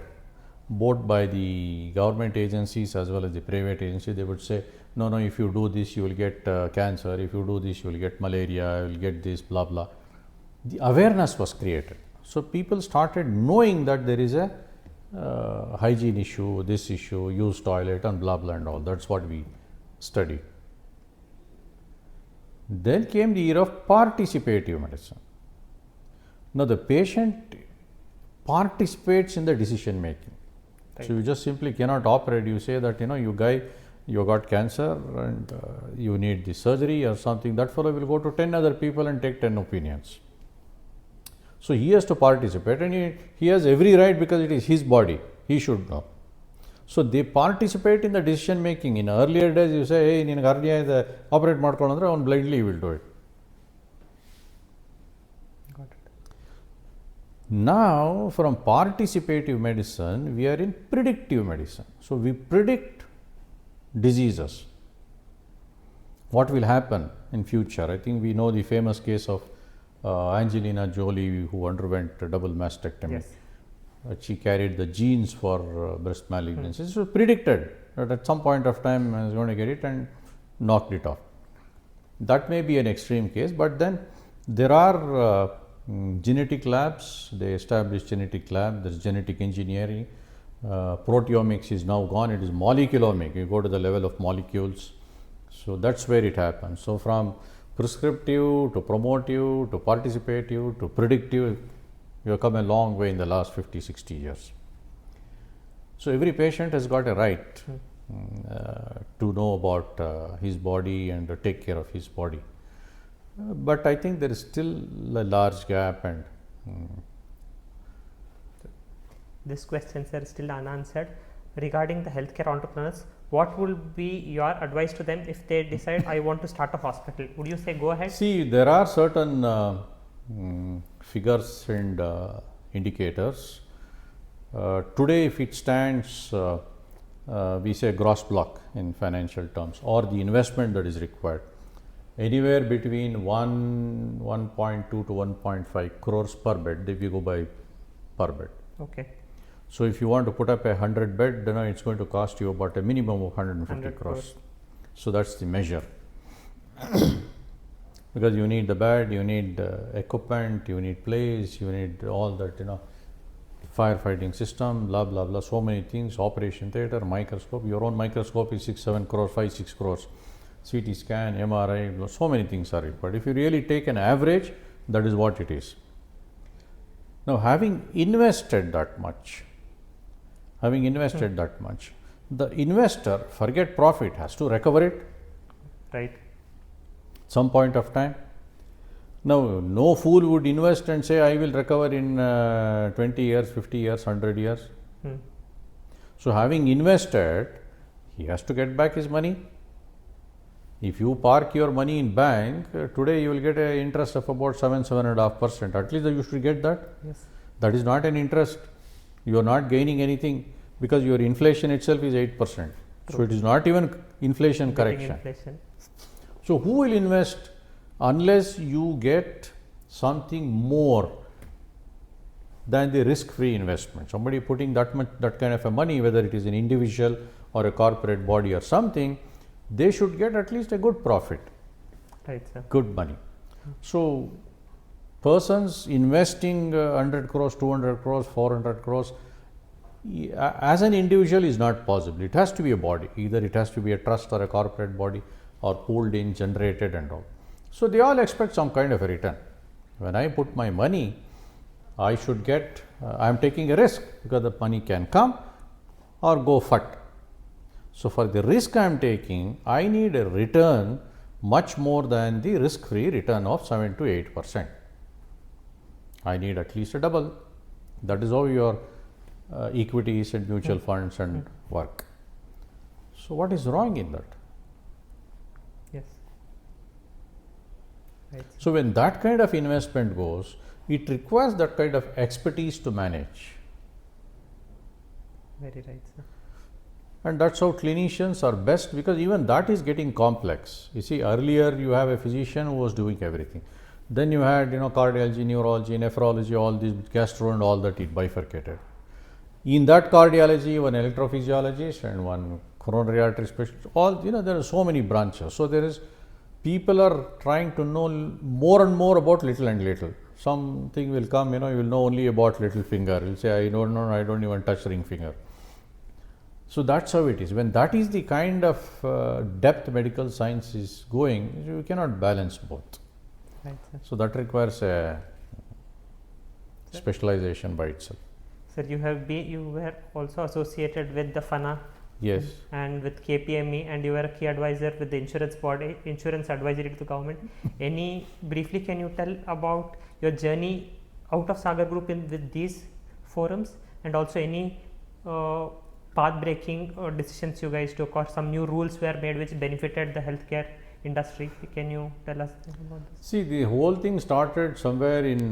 both by the government agencies as well as the private agencies. They would say, no, if you do this, you will get cancer. If you do this, you will get malaria, you will get this, blah, blah. The awareness was created. So people started knowing that there is a hygiene issue, this issue, use toilet and blah, blah and all. That's what we studied. Then came the era of participative medicine. Now the patient participates in the decision making. Right. So you just simply cannot operate. You say that, you got cancer and you need the surgery or something. That fellow will go to 10 other people and take 10 opinions. So he has to participate, and he has every right, because it is his body. He should know. So they participate in the decision making. In earlier days, you say, hey, operate ಮಾಡ್ಕೊಳ್ಳಂದ್ರೆ ಅವನು blindly will do it. Got it. Now, from participative medicine, we are in predictive medicine. So we predict diseases. What will happen in future? I think we know the famous case of Angelina Jolie, who underwent a double mastectomy. Yes. She carried the genes for breast malignancy. It was predicted that at some point of time I was going to get it and knocked it off. That may be an extreme case, but then there are genetic labs. They established genetic lab. There is genetic engineering. Proteomics is now gone. It is moleculomics. You go to the level of molecules. So that's where it happens. So from prescriptive to promotive to participative to predictive, you have come a long way in the last 50, 60 years. So every patient has got a right to know about his body and take care of his body. But I think there is still a large gap, and this question, sir, is still unanswered. Regarding the healthcare entrepreneurs, what will be your advice to them if they decide I want to start a hospital? Would you say go ahead? See, there are certain figures and indicators. Today, if it stands, we say gross block in financial terms, or the investment that is required, anywhere between 1.2 to 1.5 crores per bed, if you go by per bed. Okay. So, if you want to put up a 100 bed, then it's going to cost you about a minimum of 150 crores. So, that's the measure. Because you need the bed, you need equipment, you need place, you need all that, firefighting system, blah blah blah, so many things, operation theatre, microscope. Your own microscope is 6-7 crores, 5-6 crores, CT scan, MRI, so many things are required. If you really take an average, that is what it is. Now, having invested that much, the investor, forget profit, has to recover it. Right. Some point of time. Now, no fool would invest and say, I will recover in 20 years, 50 years, 100 years. So, having invested, he has to get back his money. If you park your money in bank, today you will get an interest of about 7.5%. At least you should get that. Yes. That is not an interest. You are not gaining anything because your inflation itself is 8%. True. So, it is not even inflation correction. So, who will invest unless you get something more than the risk-free investment? Somebody putting that kind of a money, whether it is an individual or a corporate body or something, they should get at least a good profit. Right, sir. Good money. So, persons investing 100 crores, 200 crores, 400 crores, as an individual is not possible. It has to be a body. Either it has to be a trust or a corporate body, or pooled in, generated and all. So, they all expect some kind of a return. When I put my money, I should get, I am taking a risk because the money can come or go fat. So, for the risk I am taking, I need a return much more than the risk-free return of 7 to 8%. I need at least a double. That is how your equities and mutual funds and work. So, what is wrong in that? Yes. Right. So, when that kind of investment goes, it requires that kind of expertise to manage. Very right, sir. And that's how clinicians are best, because even that is getting complex. You see, earlier you have a physician who was doing everything. Then you had, cardiology, neurology, nephrology, all these, gastro and all that, it bifurcated. In that cardiology, one electrophysiologist and one coronary artery specialist, all, there are so many branches. So, there is, people are trying to know more and more about little and little. Something will come, you will know only about little finger. You will say, I don't know, I don't even touch ring finger. So, that's how it is. When that is the kind of depth medical science is going, you cannot balance both. Right, sir. So, that requires a specialization by itself. Sir, you were also associated with the PHANA. Yes. And with KPME, and you were a key advisor with the insurance advisory to the government. Briefly, can you tell about your journey out of Sagar Group with these forums, and also any path-breaking decisions you guys took, or some new rules were made which benefited the healthcare industry? Can you tell us about this? See, the whole thing started somewhere in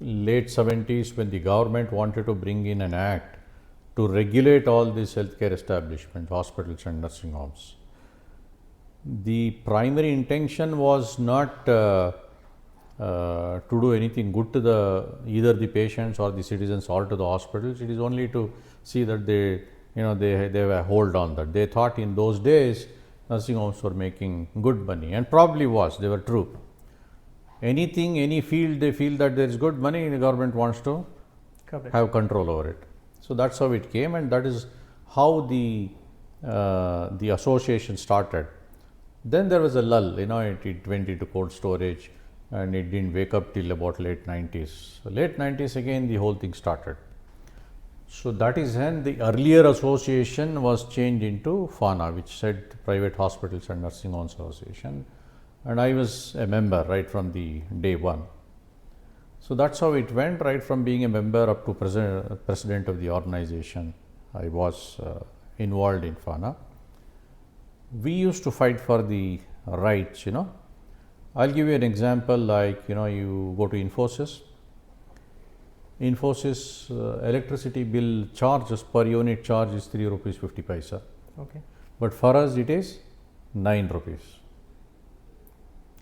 late 70s, when the government wanted to bring in an act to regulate all these healthcare establishments, hospitals and nursing homes. The primary intention was not to do anything good to either the patients or the citizens or to the hospitals. It is only to see that they have a hold on that. They thought in those days nursing homes were making good money, and probably they were true. Any field they feel that there is good money, the government wants to have control over it. So, that's how it came, and that is how the association started. Then there was a lull, it went into cold storage, and it didn't wake up till about late 90s. So, late 90s again the whole thing started. So, that is when the earlier association was changed into PHANA, which said Private Hospitals and Nursing Homes Association, and I was a member right from the day one. So that's how it went, right from being a member up to president of the organization. I was involved in PHANA. We used to fight for the rights, I'll give you an example, like, you go to Infosys. Infosys electricity bill charges per unit charge is 3 rupees 50 paisa. Okay. But for us it is 9 rupees.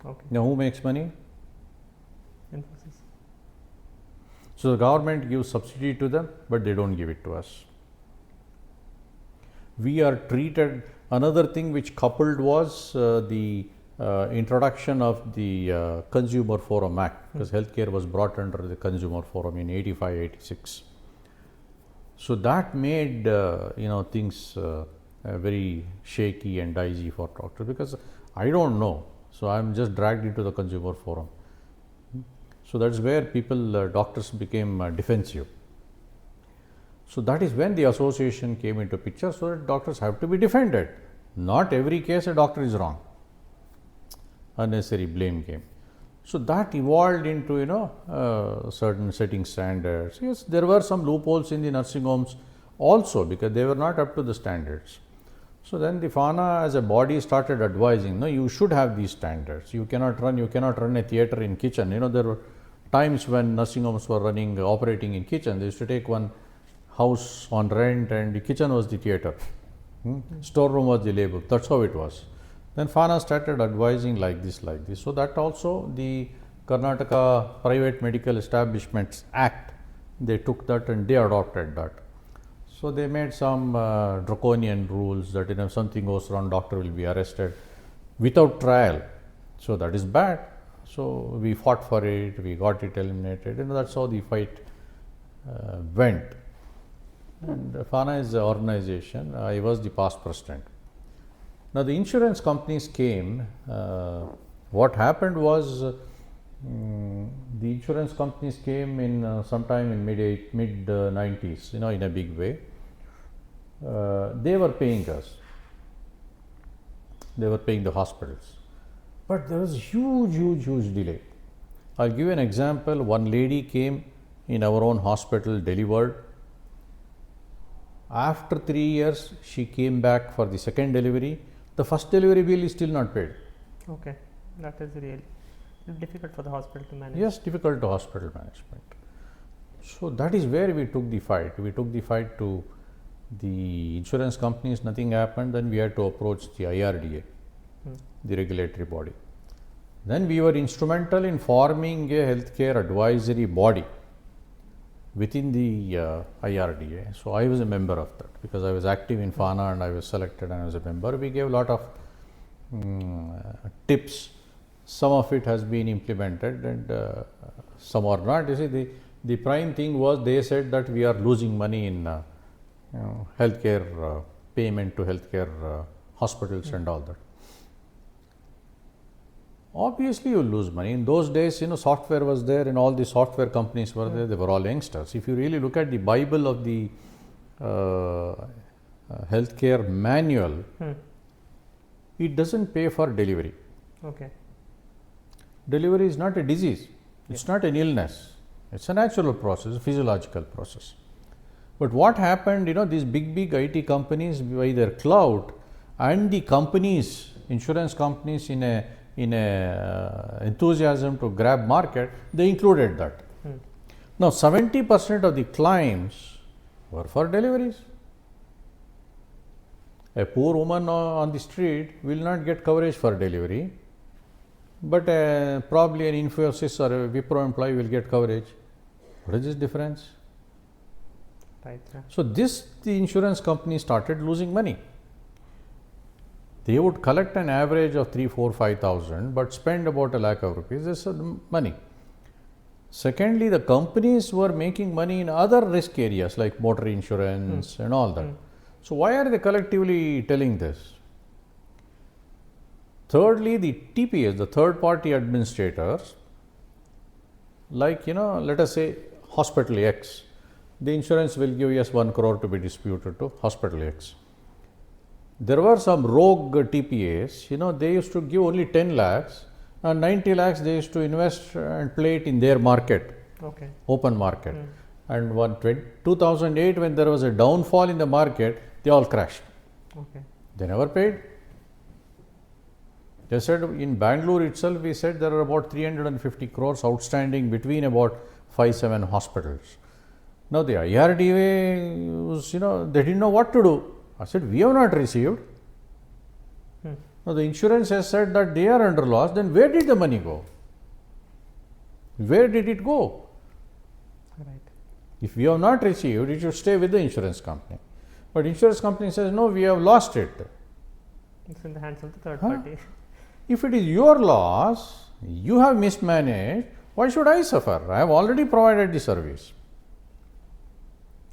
Okay. Now who makes money? Infosys. So the government gives subsidy to them, but they don't give it to us. We are treated, another thing which coupled was the introduction of the Consumer Forum Act, because healthcare was brought under the Consumer Forum in 85-86. So that made things very shaky and dicey for doctors, because I don't know. So I'm just dragged into the Consumer Forum. So that's where doctors became defensive. So that is when the association came into picture, so that doctors have to be defended. Not every case a doctor is wrong. Unnecessary blame came. So that evolved into certain setting standards. Yes, there were some loopholes in the nursing homes also, because they were not up to the standards. So then the PHANA as a body started advising, no, you should have these standards. You cannot run a theatre in kitchen. There were times when nursing homes were operating in kitchen. They used to take one house on rent and the kitchen was the theatre. Storeroom was the label. That's how it was. Then PHANA started advising like this. So that also the Karnataka Private Medical Establishments Act, they took that and they adopted that. So they made some draconian rules that if something goes wrong, doctor will be arrested without trial. So that is bad. So we fought for it, we got it eliminated, that's how the fight went. And PHANA is the organization. I was the past president. Now the insurance companies came. What happened was the insurance companies came in sometime in mid 90s, in a big way. They were paying us. They were paying the hospitals. But there was huge delay. I'll give you an example. One lady came in our own hospital, delivered. After 3 years, she came back for the second delivery. The first delivery bill is still not paid. Okay, that is really difficult for the hospital to manage. Yes, difficult to hospital management. So that is where we took the fight. We took the fight to the insurance companies, nothing happened. Then we had to approach the IRDA, the regulatory body. Then we were instrumental in forming a healthcare advisory body within the IRDA. So I was a member of that, because I was active in PHANA and I was selected and I was a member. We gave a lot of tips. Some of it has been implemented and some are not. You see, the prime thing was they said that we are losing money in healthcare payment to healthcare hospitals and all that. Obviously, you lose money. In those days, software was there and all the software companies were there. They were all youngsters. If you really look at the Bible of the healthcare manual, it doesn't pay for delivery. Okay. Delivery is not a disease. It's not an illness. It's a natural process, a physiological process. But what happened, these big IT companies, by their clout, and the companies, insurance companies, in a enthusiasm to grab market, they included that. Now 70% of the claims were for deliveries. A poor woman on the street will not get coverage for delivery, but probably an Infosys or a Wipro employee will get coverage. What is this difference? Right. Yeah. So the insurance company started losing money. They would collect an average of 3, 4, 5,000, but spend about ₹1 lakh. This is money. Secondly, the companies were making money in other risk areas like motor insurance and all that. So why are they collectively telling this? Thirdly, the TPS, the third party administrators, like, let us say hospital X, the insurance will give us 1 crore to be disputed to hospital X. There were some rogue TPAs, they used to give only 10 lakhs and 90 lakhs they used to invest and play it in their market Okay. open market. And 2008, when there was a downfall in the market, they all crashed. Okay. They never paid. They said in Bangalore itself, we said there are about 350 crores outstanding between about 5-7 hospitals. Now the IRDA was, they didn't know what to do. I said, we have not received. Now the insurance has said that they are under loss. Then where did the money go? Where did it go? Right. If we have not received, it should stay with the insurance company. But insurance company says, no, we have lost it. It's in the hands of the third party. If it is your loss, you have mismanaged, why should I suffer? I have already provided the service.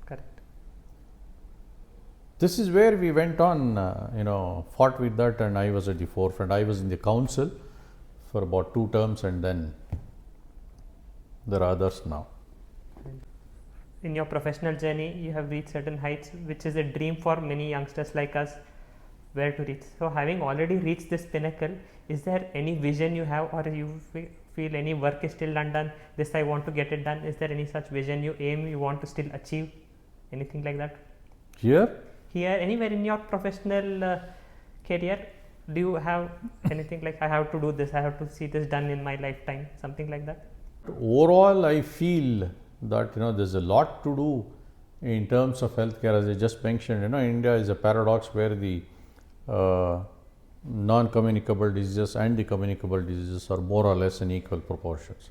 Correct. This is where we went on, fought with that, and I was at the forefront. I was in the council for about 2 terms, and then there are others now. In your professional journey, you have reached certain heights, which is a dream for many youngsters like us, where to reach. So, having already reached this pinnacle, is there any vision you have, or you feel any work is still undone? This I want to get it done. Is there any such vision you aim, you want to still achieve? Anything like that? Here, anywhere in your professional career, do you have anything like, I have to do this, I have to see this done in my lifetime, something like that? overall, I feel that there's a lot to do in terms of healthcare. As I just mentioned, India is a paradox where the non-communicable diseases and the communicable diseases are more or less in equal proportions.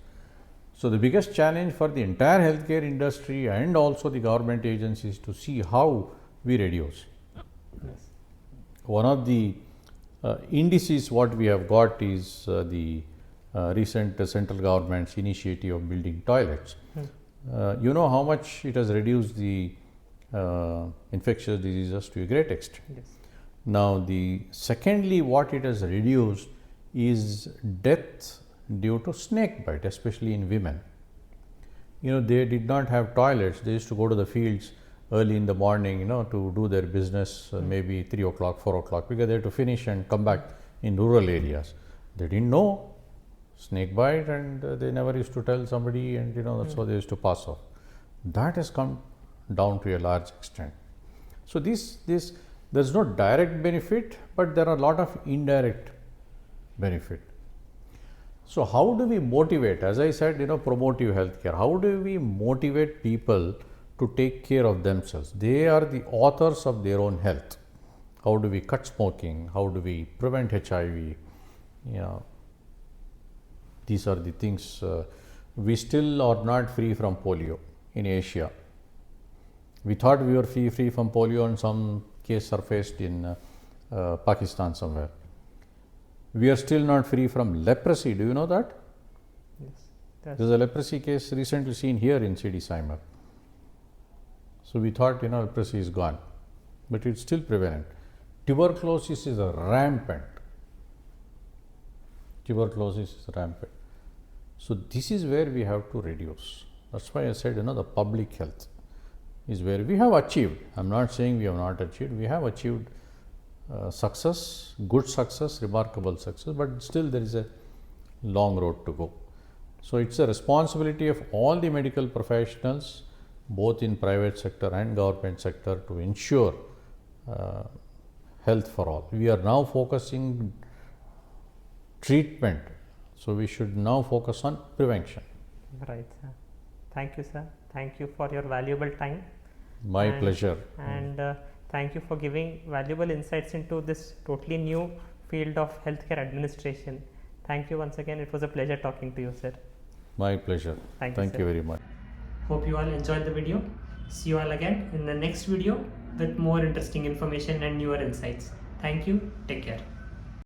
So the biggest challenge for the entire healthcare industry and also the government agencies to see how we reduce. Yes. One of the indices what we have got is the recent central government's initiative of building toilets. You know how much it has reduced the infectious diseases to a great extent. Yes. Now, secondly, what it has reduced is death due to snake bite, especially in women. They did not have toilets. They used to go to the fields early in the morning, to do their business, maybe 3 o'clock, 4 o'clock, because they had to finish and come back in rural areas. They didn't know snake bite, and they never used to tell somebody, and that's how they used to pass off. That has come down to a large extent. So there's no direct benefit, but there are a lot of indirect benefit. So how do we motivate? As I said, promotive healthcare. How do we motivate people to take care of themselves? They are the authors of their own health. How do we cut smoking? How do we prevent HIV? These are the things. We still are not free from polio in Asia. We thought we were free from polio, and some case surfaced in Pakistan somewhere. We are still not free from leprosy. Do you know that? Yes. There's a leprosy case recently seen here in CD Simon. So we thought, leprosy is gone, but it's still prevalent. Tuberculosis is rampant. So this is where we have to reduce. That's why I said, the public health is where we have achieved. I'm not saying we have not achieved. We have achieved success, good success, remarkable success, but still there is a long road to go. So it's a responsibility of all the medical professionals, both in private sector and government sector, to ensure health for all. We are now focusing treatment, so we should now focus on prevention. Right, sir. Thank you, sir. Thank you for your valuable time. My pleasure. And thank you for giving valuable insights into this totally new field of healthcare administration. Thank you once again. It was a pleasure talking to you, sir. My pleasure. Thank you very much. Hope you all enjoyed the video. See you all again in the next video with more interesting information and newer insights. Thank you. Take care.